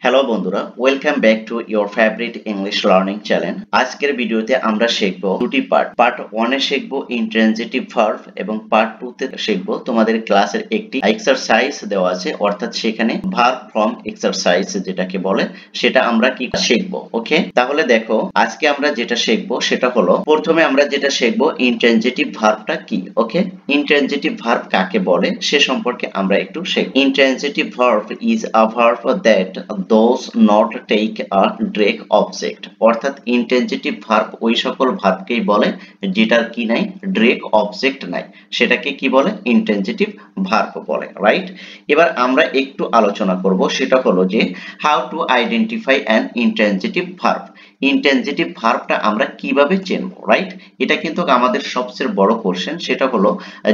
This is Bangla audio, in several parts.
হ্যালো বন্ধুরা, welcome back to your favourite English learning channel. আজকের ভিডিওতে আমরা শিখব দুটি পার্ট 1 এ শিখব ইন্ট্রানজিটিভ ভার্ব এবং পার্ট 2 তে শিখব তোমাদের ক্লাসের একটি এক্সারসাইজ দেওয়া আছে, অর্থাৎ সেখানে ভার্ব ফর্ম এক্সারসাইজ যেটাকে বলে সেটা আমরা কি শিখব। ওকে, তাহলে দেখো আজকে আমরা যেটা শিখব সেটা হলো, প্রথমে আমরা যেটা শিখব ইন্ট্রানজিটিভ ভার্বটা কি। ওকে, ইন্ট্রানজিটিভ ভার্ব কাকে বলে সে সম্পর্কে আমরা একটু শিখব। Intransitive verb is a verb that does not take a direct object, অর্থাৎ ইন্ট্রানজিটিভ ভার্ব ওই সকল ভার্বকেই বলে যেটার কি নাই, ডিরেক্ট অবজেক্ট নাই, সেটাকে কি বলে, ইন্ট্রানজিটিভ ভার্ব বলে। রাইট, এবার আমরা একটু আলোচনা করব, সেটা হলো যে how to identify an intransitive verb. Intransitive ভার্বটা আমরা কিভাবে চিনব। রাইট, এটা কিন্তু আমাদের সবচেয়ে বড় কোশ্চেন, সেটা হলো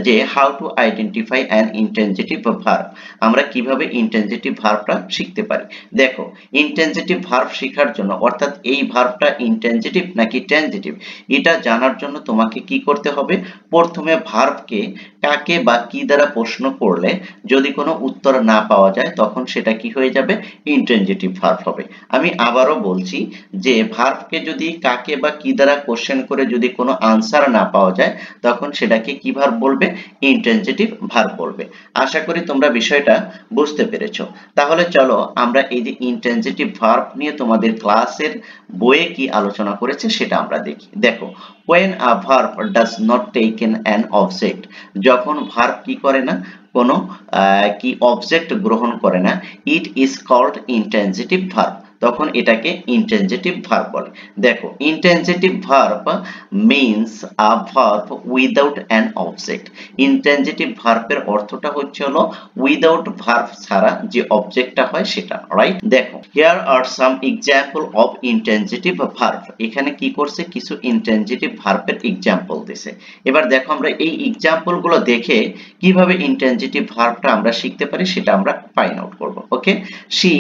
যে how to identify an intransitive verb, আমরা কিভাবে ইন্ট্রানজিটিভ ভার্বটা শিখতে পারি। দেখো, ইন্ট্রানজিটিভ ভার্ব শেখার জন্য, অর্থাৎ এই ভার্বটা ইন্ট্রানজিটিভ নাকি ট্রানজিটিভ, এটা জানার জন্য তোমাকে কি করতে হবে, প্রথমে ভার্বকে কাকে বা কি দ্বারা প্রশ্ন করলে যদি কোনো উত্তর না পাওয়া যায় তখন সেটা কি হয়ে যাবে, ইন্ট্রানজিটিভ ভার্ব হবে। আমি আবারও বলছি যে ভার্বকে যদি কাকে বা কি দ্বারা কোশ্চেন করে যদি কোনো আনসার না পাওয়া যায় তখন সেটাকে কি ভার্ব বলবে, ইন্ট্রানজিটিভ ভার্ব বলবে। আশা করি তোমরা বিষয়টা বুঝতে পেরেছো। তাহলে চলো আমরা এই যে ইন্ট্রানজিটিভ ভার্ব নিয়ে তোমাদের ক্লাসের বইয়ে কি আলোচনা করেছে সেটা আমরা দেখি। দেখো, when a verb does not take in an object, যখন ভার্ব কি করে না, কোনো কি অবজেক্ট গ্রহণ করে না, it is called intransitive verb, তখন এটাকে ইন্ট্রানজিটিভ ভার্ব বলে। দেখো, intransitive verb means a verb without an object. Intransitive ভার্বের অর্থটা হচ্ছে হলো উইদাউট ভার্ব ছাড়া যে অবজেক্টটা হয় সেটা। রাইট, দেখো here are some example of intransitive verb, এখানে কি করছে, কিছু ইন্ট্রানজিটিভ ভার্বের এক্সাম্পল দিয়েছে। এবার দেখো আমরা এই এক্সাম্পল গুলো দেখে কিভাবে ইন্ট্রানজিটিভ ভার্বটা আমরা শিখতে পারি সেটা আমরা ফাইন্ড আউট করব। ওকে, শি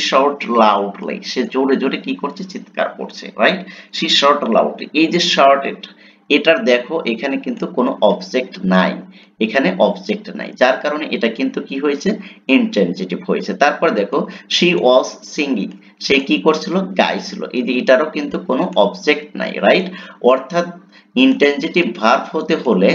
শাউট লাউডলি, সে জোরে জোরে কি করছে, চিৎকার করছে। রাইট, শি শাউট লাউডলি, এই যে শাউট, এটার দেখো এখানে কিন্তু কোনো অবজেক্ট নাই, এখানে অবজেক্ট নাই, যার কারণে এটা কিন্তু কি হয়েছে, ইন্ট্রানজিটিভ হয়েছে। তারপর দেখো শি ওয়াজ সিঙ্গিং, সে কি করছিল, গাইছিল, এই যে এটারও কিন্তু কোনো অবজেক্ট নাই। রাইট, অর্থাৎ ইন্ট্রানজিটিভ ভার্ব হতে হলে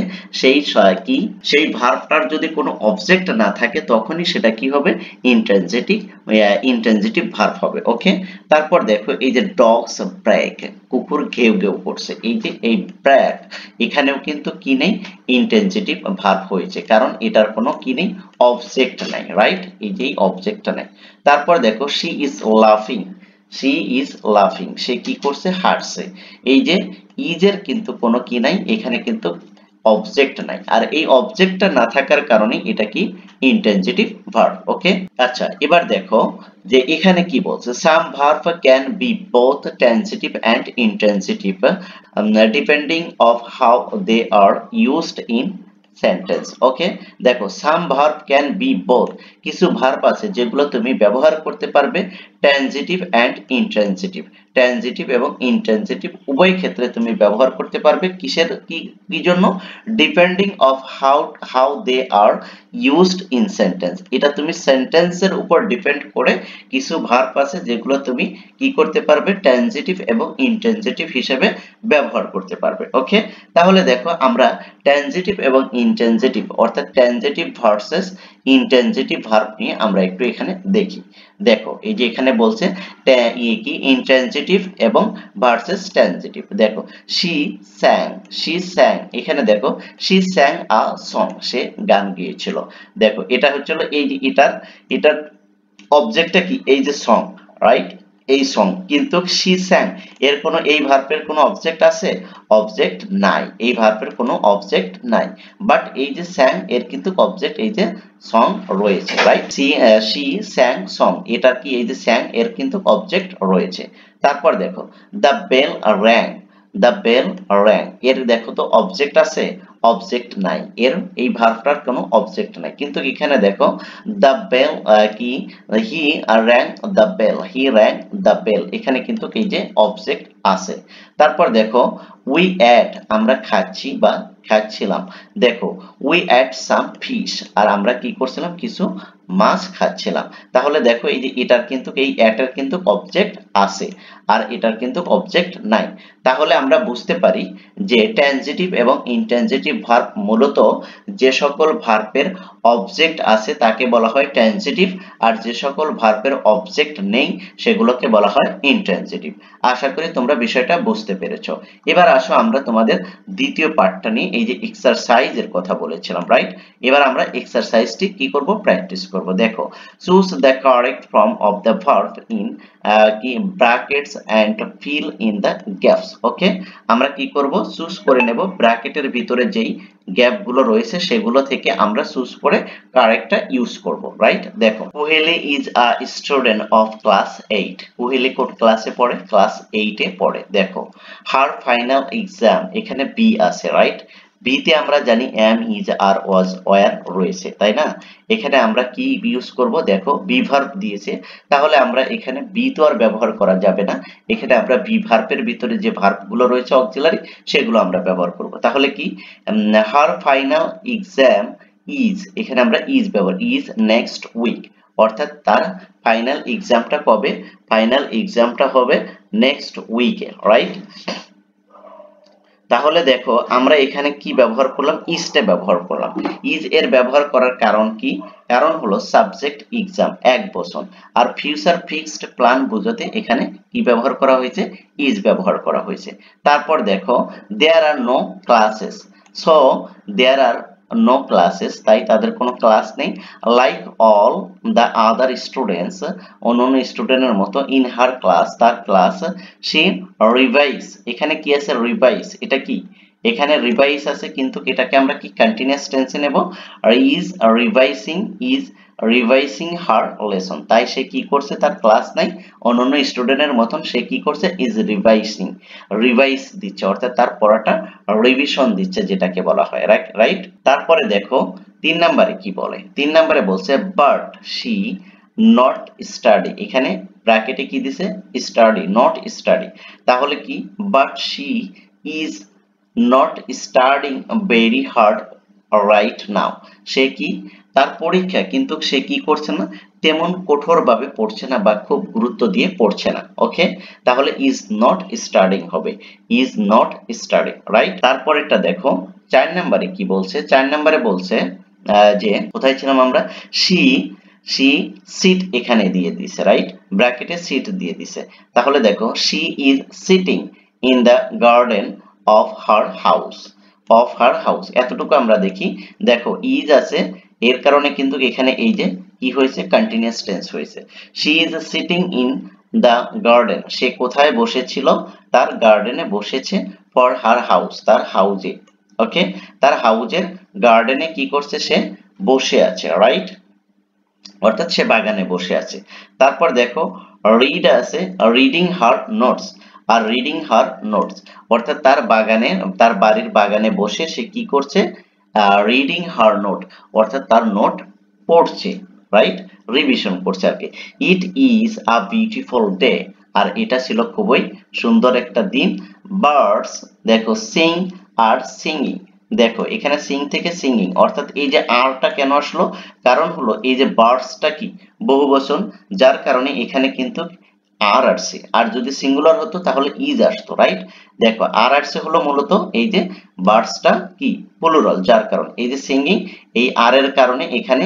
সেই ভার্বটার যদি কোনো অবজেক্ট না থাকে তখনই সেটা কি হবে, ইন্ট্রানজিটিভ ভার্ব হবে। ওকে, তারপর দেখো এই যে ডগস ব্রেক, কুকুর ঘেউ ঘেউ করছে, এই যে এই ব্রেক, এখানেও কিন্তু কি নেই, ইন্ট্রানজিটিভ ভার্ব হয়েছে, কারণ এটার কোনো কি নেই, অবজেক্ট নাই। রাইট, এই যে অবজেক্টটা নাই। তারপর দেখো শি ইজ লাফিং, সে কি করছে, হাসছে, এই যে ইজের কিন্তু কোনো কি নাই, এখানে কিন্তু অবজেক্ট নাই, আর এই অবজেক্টটা না থাকার কারণে এটা কি, ইন্ট্রানজিটিভ ভার্ব। ওকে, আচ্ছা এবার দেখো যে এখানে কি বলছে, some verb can be both transitive and intransitive depending of how they are used in sentence. Okay, দেখো some verb can be both, কিছু ভার্ব আছে যেগুলো তুমি ব্যবহার করতে পারবে ট্রানজিটিভ এন্ড ইন্ট্রানজিটিভ, ট্রানজিটিভ এবং ইন্ট্রানজিটিভ উভয় ক্ষেত্রে তুমি ব্যবহার করতে পারবে। কিসের কি জন্য, depending of how they are used in sentence, এটা তুমি সেন্টেন্সের উপর ডিপেন্ড করে কিছু ভার্ব আছে যেগুলো তুমি কি করতে পারবে, ট্রানজিটিভ এবং ইন্ট্রানজিটিভ হিসেবে ব্যবহার করতে পারবে। ওকে, তাহলে দেখো আমরা ট্রানজিটিভ এবং ইন্ট্রানজিটিভ, অর্থাৎ ট্রানজিটিভ ভার্সেস ইন্ট্রানজিটিভ ভার্ব নিয়ে আমরা একটু এখানে দেখি। দেখো এই যে এখানে বলছে কি, ইন্ট্রানজিটিভ এবং ভার্সেস ট্রানজিটিভ। দেখো শি স্যাং, এখানে দেখো শি স্যাং আ সং, সে গান গেয়েছিল। দেখো এটা হচ্ছে এই যে এটার অবজেক্টটা কি, এই যে সং। রাইট, এই সং, কিন্তু শি স্যাং এর কোনো, এই ভার্বের কোনো অবজেক্ট আছে, অবজেক্ট নাই, এই ভার্বের কোনো অবজেক্ট নাই, বাট এই যে স্যাং এর কিন্তু অবজেক্ট, এই যে সং রয়েছে। রাইট, শি স্যাং সং, এটা কি, এই যে স্যাং এর কিন্তু অবজেক্ট রয়েছে। তারপর দেখো দ্য বেল র্যাং, এর দেখো তো অবজেক্ট আছে, অবজেক্ট নাই, এর এই ভার্বটার কোনো অবজেক্ট নাই, কিন্তু এখানে দেখো দ্য বেল কি, হি র্যাং দ্য বেল, এখানে কিন্তু এই যে অবজেক্ট আছে। তারপর দেখো উই অ্যাট, আমরা খাচ্ছি বা খাচ্ছিলাম, দেখো উই অ্যাট সাম ফিশ, আর আমরা কি করছিলাম, কিছু মাছ খাচ্ছিলাম। তাহলে দেখো এই যে এটার কিন্তু এই এটার কিন্তু অবজেক্ট আছে আর এটার কিন্তু অবজেক্ট নাই। তাহলে আমরা বুঝতে পারি যে ট্রানজিটিভ এবং ইনট্রানজিটিভ ভার্ব মূলত যে সকল ভার্বের অবজেক্ট আছে তাকে বলা হয় ট্রানজিটিভ, আর যে সকল ভার্বের অবজেক্ট নেই সেগুলোকে বলা হয় ইনট্রানজিটিভ। আশা করি তোমরা বিষয়টা বুঝতে পেরেছো। এবার আসো আমরা তোমাদের দ্বিতীয় পার্টটা নিয়ে, এই যে এক্সারসাইজের কথা বলেছিলাম, রাইট? এবার আমরা এক্সারসাইজটি কি করব, প্র্যাকটিস করব। দেখো, choose the correct form of the verb in কি brackets and fill in the gaps. Okay, আমরা কি করব, চুজ করে নেব ব্র্যাকেটের ভিতরে যেই গ্যাপ গুলো রয়েছে সেগুলো থেকে আমরা চুজ করে কারেক্টটা ইউজ করব, রাইট? দেখো, Kuheli is a student of class 8। Kuheli কোন ক্লাসে পড়ে? ক্লাস 8 এ পড়ে। দেখো, হার ফাইনাল এক্সাম, এখানে বি আছে, রাইট? বি তে আমরা জানি am, is, are, was, were রয়েছে, তাই না? এখানে আমরা কি ইউজ করব, দেখো বি ভার্ব দিয়েছে, তাহলে আমরা এখানে বি তো আর ব্যবহার করা যাবে না। এখানে আমরা বি ভার্বের ভিতরে যে ভার্ব গুলো রয়েছে অক্সিলারি সেগুলো আমরা ব্যবহার করব। তাহলে কি, হার ফাইনাল এক্সাম ইজ, এখানে আমরা ইজ ব্যবহার, ইজ নেক্সট উইক, অর্থাৎ তার ফাইনাল এক্সামটা কবে? ফাইনাল এক্সামটা হবে নেক্সট উইকে, রাইট? তাহলে দেখো আমরা এখানে কি ব্যবহার করলাম, ইজটা ব্যবহার করলাম। ইজ এর ব্যবহার করার কারণ কি? কারণ হলো সাবজেক্ট এক্সাম, এক বছর, আর ফিউচার ফিক্সড প্ল্যান বোঝাতে এখানে কি ব্যবহার করা হয়েছে, ইজ ব্যবহার করা হয়েছে। তারপর দেখো, there are no classes, so there are no classes, তাই তাদের কোনো ক্লাস নেই। Like all the other students, অন্যান্য স্টুডেন্টের মতো, ইন হার ক্লাস, তার ক্লাস, সে রিভাইজ, এখানে কি আছে, রিভাইজ, এটা কি, এখানে রিভাইজ আছে কিন্তু এটাকে আমরা কি কন্টিনিউয়াস টেন্সে নেব, আর ইজ রিভাইসিং, ইজ রিভাইসিং হার লেসন, তাই সে কি করছে, তার ক্লাস নাই, অন্যান্য স্টুডেন্টের মতন সে কি করছে, ইজ রিভাইসিং, রিভাইস দিচ্ছে, অর্থাৎ তার পড়াটা রিভিশন দিচ্ছে, যেটাকে বলা হয়, রাইট? তারপরে দেখো 3 নম্বরে কি বলে, 3 নম্বরে বলছে বাট শি নট স্টাডি, এখানে ব্র্যাকেটে কি দিছে, স্টাডি, নট স্টাডি, তাহলে কি, but she is not studying very hard right now, সে কি, তার পরীক্ষা কিন্তু সে কি করছে না, তেমন কঠোরভাবে পড়ছে না বা খুব গুরুত্ব দিয়ে পড়ছে না। ওকে, তাহলে ইজ নট স্টাডিং হবে, ইজ নট স্টাডিং, রাইট? তারপরেরটা দেখো 4 নম্বরে কি বলছে, 4 নম্বরে বলছে যে কোথায় ছিলাম আমরা, শি সিট এখানে দিয়ে দিছে, রাইট? ব্র্যাকেটে সিট দিয়ে দিছে, তাহলে দেখো she is sitting in the garden of her house, of her house, এতটুকু আমরা দেখি। দেখো ইজ আছে, এর কারণে কিন্তু এখানে এই যে কি হয়েছে, কন্টিনিউয়াস টেন্স হয়েছে। She is sitting in the garden, সে কোথায় বসেছিল, তার গার্ডেনে বসেছে, ফর হার হাউস, তার হাউজে। ওকে, তার হাউজের গার্ডেনে কি করছে, সে বসে আছে, রাইট? অর্থাৎ সে বাগানে বসে আছে। তারপর দেখো রিড আছে, reading her notes, are reading her notes, অর্থাৎ তার বাগানে, তার বাড়ির বাগানে বসে সে কি করছে, রিডিং হার নোট, অর্থাৎ তার নোট পড়ছে, রাইট? রিভিশন করছে আর কি। It is a beautiful day, আর এটা ছিল খুবই সুন্দর একটা দিন। বার্ডস, দেখো সিং আর সিঙ্গিং, দেখো এখানে সিং থেকে সিঙ্গিং, অর্থাৎ এই যে আরটা কেন আসলো, কারণ হলো এই যে বার্ডসটা কি বহুবচন, যার কারণে এখানে কিন্তু আর আসছে, আর যদি সিঙ্গুলার হতো তাহলে ইজ আসতো, রাইট? দেখো আর আসছে হলো মূলত এই যে বার্ডসটা কি প্লুরাল, যার কারণে এই যে সিঙ্গিং, এই আর এর কারণে এখানে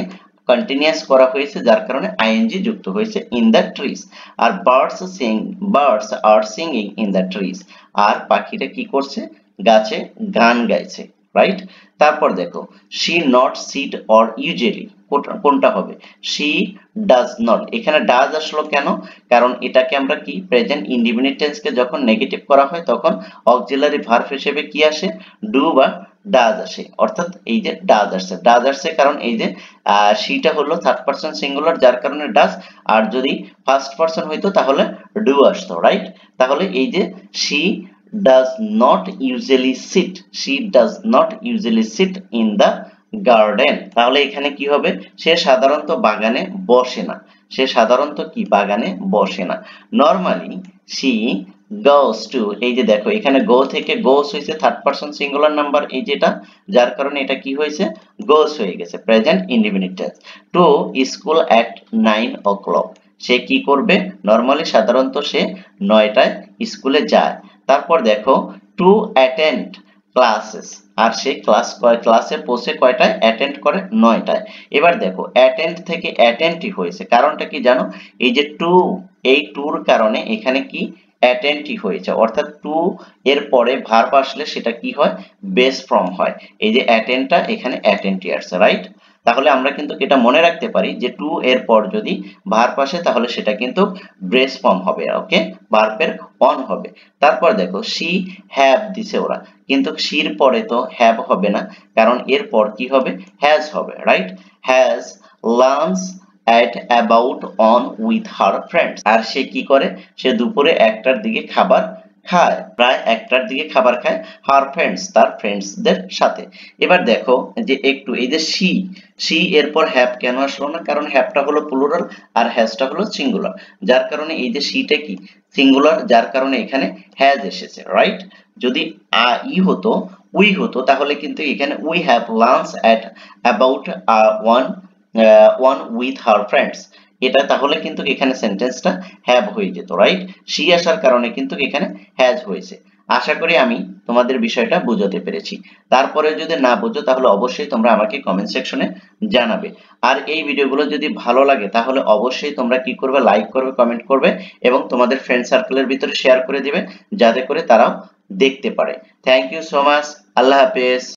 কন্টিনিউয়াস করা হয়েছে, যার কারণে আইএনজি যুক্ত হয়েছে, ইন দ্য ট্রিজ। আর birds are singing in the trees, আর পাখিটা কি করছে, গাছে গান গাইছে, রাইট? তারপর দেখো she not sit or usually, কোনটা হবে, শি ডাজ নট, এখানে ডাজ আসলো কেন, কারণ এটাকে আমরা কি প্রেজেন্ট ইনডিফিনিট টেন্সকে যখন নেগেটিভ করা হয় তখন অক্সিলারি ভার্ব হিসেবে কি আসে, ডু বা ডাজ আসে, অর্থাৎ এই যে ডাজ আসছে, ডাজ আসছে কারণ এই যে শিটা হলো থার্ড পারসন সিঙ্গুলার, যার কারণে ডাজ, আর যদি ফার্স্ট পারসন হইতো তাহলে ডু আসতো, রাইট? তাহলে এই যে she does not usually sit, she does not usually sit in the garden, তাহলে এখানে কি হবে, সে সাধারণত বাগানে বসে না, সে সাধারণত কি বাগানে বসে না। নরমালি she goes to, এই যে দেখো এখানে go থেকে goes হয়েছে থার্ড পারসন সিঙ্গুলার নাম্বার, এই যেটা, যার কারণে এটা কি হয়েছে, goes হয়ে গেছে present indefinite tense. To school at 9 o'clock, সে কি করবে, নরমালি সাধারণত সে 9টায় স্কুলে যায়। তারপর দেখো টু অ্যাটেন্ড ক্লাসেস, আর সে ক্লাসে পৌঁছে কয়টায়, অ্যাটেন্ড করে 9টায়। এবার দেখো অ্যাটেন্ড থেকে অ্যাটেন্ডই হয়েছে, কারণটা কি জানো, এই যে টু, এই টুর কারণে এখানে কি অ্যাটেন্ডই হয়েছে, অর্থাৎ টু এর পরে ভার্ব আসলে সেটা কি হয়, বেস ফর্ম হয়। এই যে অ্যাটেন্ডটা এখানে অ্যাটেন্ডই আসছে, রাইট। তাহলে আমরা কিন্তু এটা মনে রাখতে পারি যে টু এর পর যদি ভার্ব আসে তাহলে সেটা কিন্তু বেস ফর্ম হবে, ওকে, ভার্বের অন হবে। তারপর দেখো সি হ্যাভ দিছে ওরা, কিন্তু সির পরে তো হ্যাভ হবে না, কারণ এর পর কি হবে, হ্যাজ হবে, right. Has lunch at about on with her friends, আর সে কি করে, সে দুপুরে 1টার দিকে খাবার খায়, প্রায় 1টার দিকে খাবার খায় her friends, তার ফ্রেন্ডসদের সাথে। এবার দেখো যে একটু এই যে সি এরপর হ্যাভ কেন আসলো না, কারণ হ্যাভটা হলো প্লুরাল আর হ্যাজটা হলো সিঙ্গুলার, যার কারণে এই যে সিটা কি সিঙ্গুলার, যার কারণে এখানে হ্যাজ এসেছে, রাইট। যদি ই হতো, উই হতো, তাহলে কিন্তু এখানে we have lunch at about one with her friends, এটা তাহলে কিন্তু এখানে সেন্টেন্সটা হ্যাভ হয়ে যেত, রাইট। সি আসার কারণে কিন্তু এখানে হ্যাজ হয়েছে। আশা করি আমি তোমাদের বিষয়টা বোঝাতে পেরেছি। তারপরে যদি না বোঝো তাহলে অবশ্যই তোমরা আমাকে কমেন্ট সেকশনে জানাবে। আর এই ভিডিওগুলো যদি ভালো লাগে তাহলে অবশ্যই তোমরা কি করবে, লাইক করবে, কমেন্ট করবে এবং তোমাদের ফ্রেন্ড সার্কেলের ভিতরে শেয়ার করে দিবে, যাতে করে তারাও দেখতে পারে। থ্যাংক ইউ সো মাচ, আল্লাহ হাফেজ।